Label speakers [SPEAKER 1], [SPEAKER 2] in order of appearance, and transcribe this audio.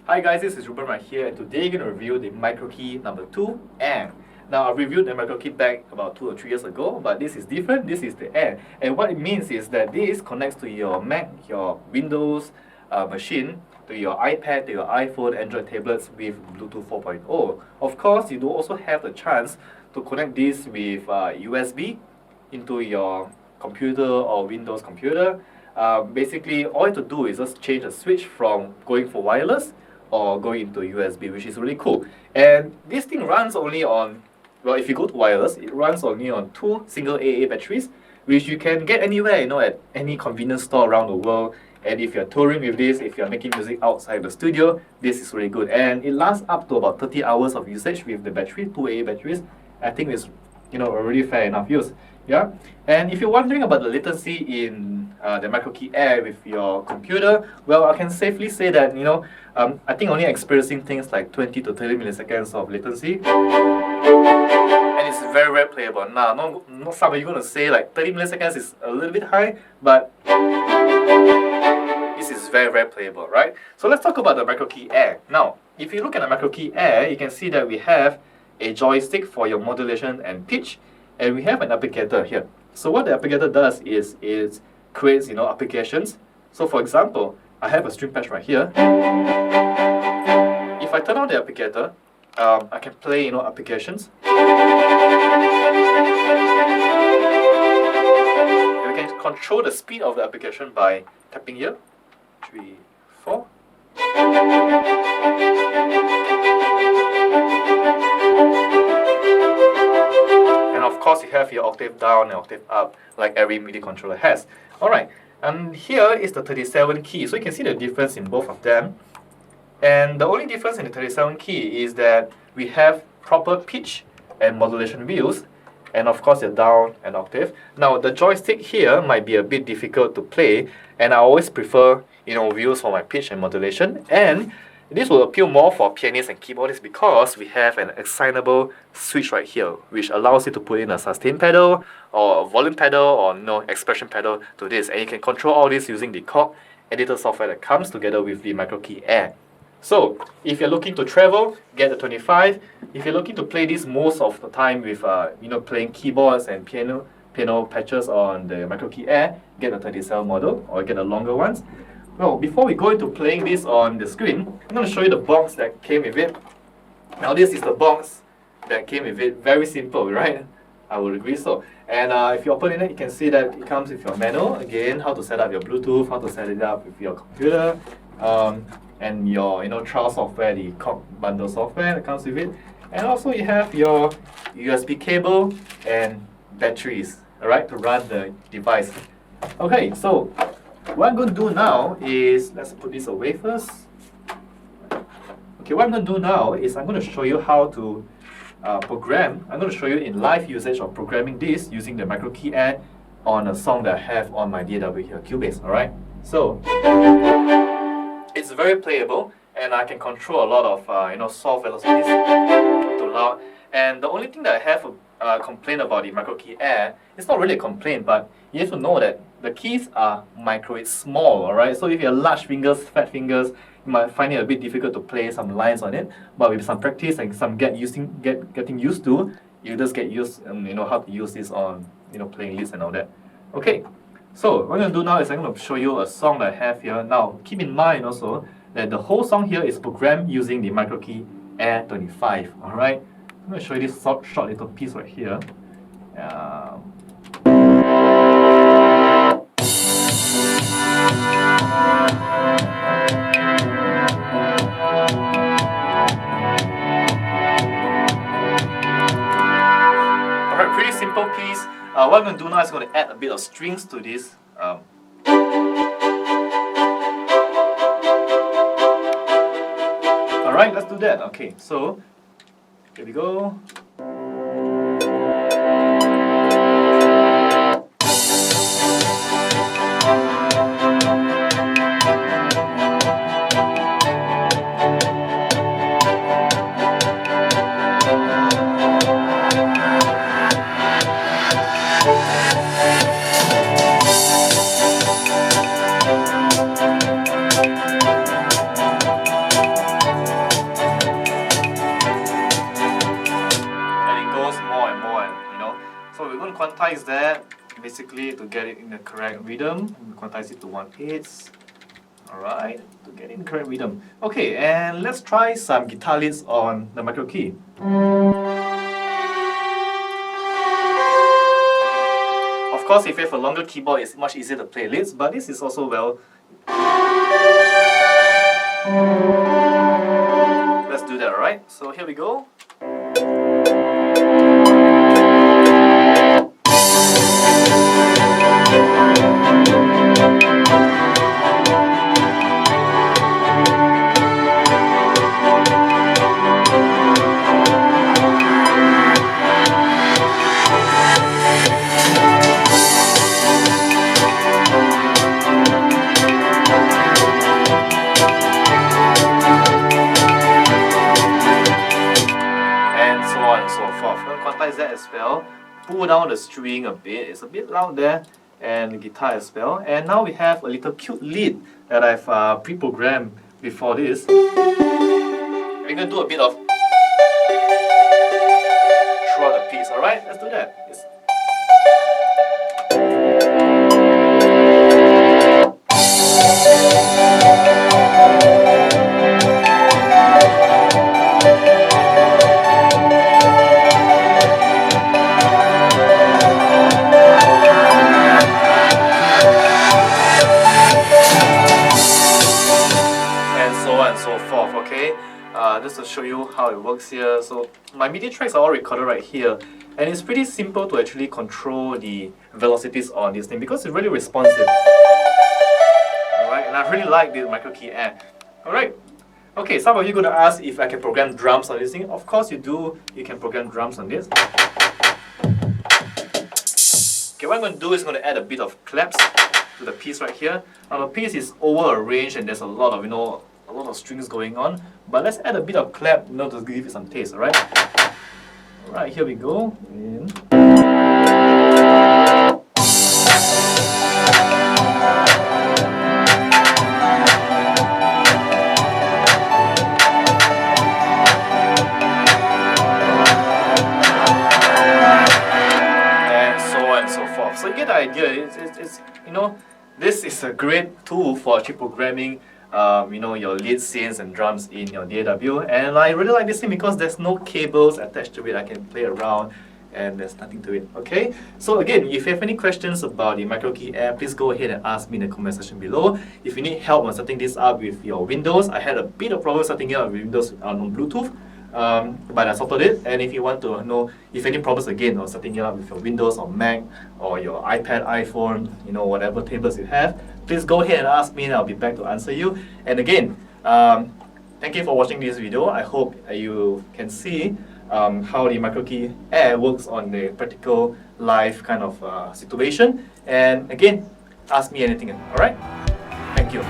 [SPEAKER 1] Hi guys, this is Ruben right here, and today I'm going to review the microKey number 2 and. Now I reviewed the microKey back about 2 or 3 years ago, but this is different. This is the and what it means is that this connects to your Mac, your Windows machine, to your iPad, to your iPhone, Android tablets with Bluetooth 4.0. Of course, you do also have the chance to connect this with USB into your computer or Windows computer. Basically, all you have to do is just change the switch from going for wireless or going into USB, which is really cool. And this thing runs only on, well, if you go to wireless, it runs only on 2 single AA batteries, which you can get anywhere, at any convenience store around the world. And if you're touring with this, if you're making music outside the studio, this is really good. And it lasts up to about 30 hours of usage with the battery, 2 AA batteries. I think it's, a really fair enough use. Yeah, and if you're wondering about the latency in the microKey Air with your computer, well, I can safely say that, I think only experiencing things like 20 to 30 milliseconds of latency, and it's very, very playable. Now, not some of you going to say like 30 milliseconds is a little bit high, but this is very, very playable, right? So let's talk about the microKey Air. Now, if you look at the microKey Air, you can see that we have a joystick for your modulation and pitch, and we have an applicator here. So what the applicator does is it creates, applications. So for example, I have a string patch right here. If I turn on the applicator, I can play, applications. And we can control the speed of the application by tapping here. 3, 4. Of course, you have your octave down and octave up, like every MIDI controller has. Alright, and here is the 37 key. So you can see the difference in both of them. And the only difference in the 37 key is that we have proper pitch and modulation wheels, and of course the down and octave. Now the joystick here might be a bit difficult to play, and I always prefer, wheels for my pitch and modulation. And this will appeal more for pianists and keyboardists because we have an assignable switch right here, which allows you to put in a sustain pedal or a volume pedal or expression pedal to this. And you can control all this using the Korg editor software that comes together with the microKey Air. So if you're looking to travel, get the 25. If you're looking to play this most of the time with playing keyboards and piano patches on the microKey Air, get the 37 model or get the longer ones. Well, before we go into playing this on the screen, I'm going to show you the box that came with it. Now this is the box that came with it. Very simple, right? I would agree so. And if you open it, you can see that it comes with your manual. Again, how to set up your Bluetooth, how to set it up with your computer, and your trial software, the Korg bundle software that comes with it. And also you have your USB cable and batteries, alright, to run the device. Okay, so what I'm going to do now is, let's put this away first. Okay, what I'm going to do now is I'm going to show you how to program. I'm going to show you in live usage of programming this using the microKey Air on a song that I have on my DAW here, Cubase, alright? So, it's very playable, and I can control a lot of, soft velocities to loud. And the only thing that I have a complaint about the microKey Air, it's not really a complaint, but you have to know that the keys are micro, it's small, alright? So if you have large fingers, fat fingers, you might find it a bit difficult to play some lines on it. But with some practice and some getting used to, you just get used how to use this on playing lists and all that. Okay, so what I'm going to do now is I'm going to show you a song that I have here. Now keep in mind also that the whole song here is programmed using the microKey Air 25, alright? I'm going to show you this short little piece right here. Alright, pretty simple piece. What I'm going to do now is going to add a bit of strings to this. Alright, let's do that. Okay, so here we go. quantize that basically to get it in the correct rhythm. We quantize it to 1/8. Alright, to get in the correct rhythm. Okay, and let's try some guitar leads on the microKey. Of course, if you have a longer keyboard, it's much easier to play leads, but this is also well. Let's do that, alright? So here we go. Quantize that as well, pull down the string a bit, it's a bit loud there, and the guitar as well. And now we have a little cute lead that I've pre-programmed before this. We're going to do a bit of throughout the piece, alright? Let's do that. Yes. Okay, just to show you how it works here. So my MIDI tracks are all recorded right here, and it's pretty simple to actually control the velocities on this thing because it's really responsive. Alright, and I really like the microKey app. Alright, okay, some of you are going to ask if I can program drums on this thing. Of course you do, you can program drums on this. Okay, what I'm going to do is I'm going to add a bit of claps to the piece right here. Now the piece is over arranged and there's a lot of, a lot of strings going on, but let's add a bit of clap, to give it some taste, alright? Alright, here we go. In. And so on and so forth. So you get the idea. It's this is a great tool for actually programming your lead scenes and drums in your DAW, and I really like this thing because there's no cables attached to it. I can play around and there's nothing to it. Okay, so again, if you have any questions about the microKey app, please go ahead and ask me in the comment section below. If you need help on setting this up with your Windows, I had a bit of problem setting it up with Windows on Bluetooth, but I sorted it. And if you want to know if any problems again on setting it up with your Windows or Mac or your iPad, iPhone, whatever tablets you have, please go ahead and ask me and I'll be back to answer you. And again, thank you for watching this video. I hope you can see how the microKey app works on the practical live kind of situation. And again, ask me anything. Alright? Thank you.